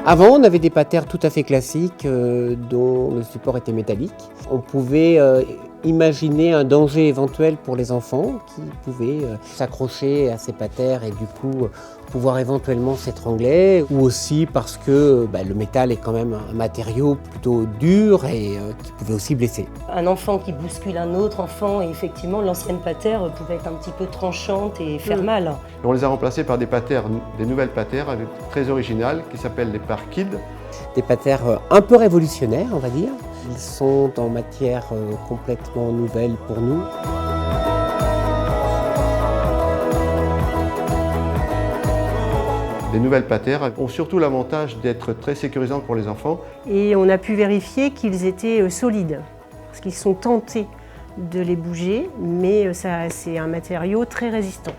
Avant, on avait des patères tout à fait classiques dont le support était métallique. On pouvait imaginer un danger éventuel pour les enfants qui pouvaient s'accrocher à ces patères et du coup pouvoir éventuellement s'étrangler, ou aussi parce que le métal est quand même un matériau plutôt dur et qui pouvait aussi blesser. Un enfant qui bouscule un autre enfant, et effectivement l'ancienne patère pouvait être un petit peu tranchante et faire mal. On les a remplacés par des nouvelles patères très originales qui s'appellent les Parkid. Des patères un peu révolutionnaires, on va dire. Ils sont en matière complètement nouvelle pour nous. Les nouvelles patères ont surtout l'avantage d'être très sécurisantes pour les enfants. Et on a pu vérifier qu'ils étaient solides, parce qu'ils sont tentés de les bouger, mais c'est un matériau très résistant.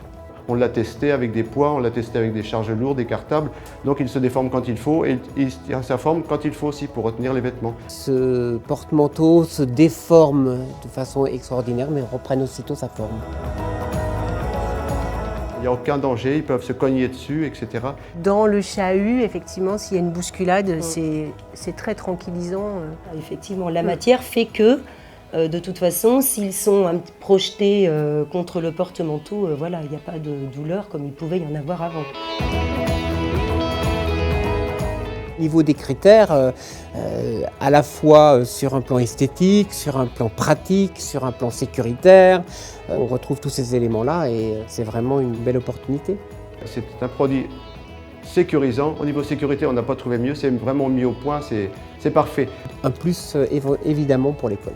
On l'a testé avec des poids, on l'a testé avec des charges lourdes, décartables, donc il se déforme quand il faut et il se forme quand il faut aussi pour retenir les vêtements. Ce porte-manteau se déforme de façon extraordinaire, mais reprenne aussitôt sa forme. Il n'y a aucun danger, ils peuvent se cogner dessus, etc. Dans le chahut, effectivement, s'il y a une bousculade, c'est très tranquillisant. Effectivement, la matière fait que, de toute façon, s'ils sont projetés contre le porte-manteau, voilà, il n'y a pas de douleur comme il pouvait y en avoir avant. Au niveau des critères, à la fois sur un plan esthétique, sur un plan pratique, sur un plan sécuritaire, on retrouve tous ces éléments-là et c'est vraiment une belle opportunité. C'est un produit sécurisant. Au niveau sécurité, on n'a pas trouvé mieux, c'est vraiment mis au point, c'est parfait. Un plus évidemment pour l'école.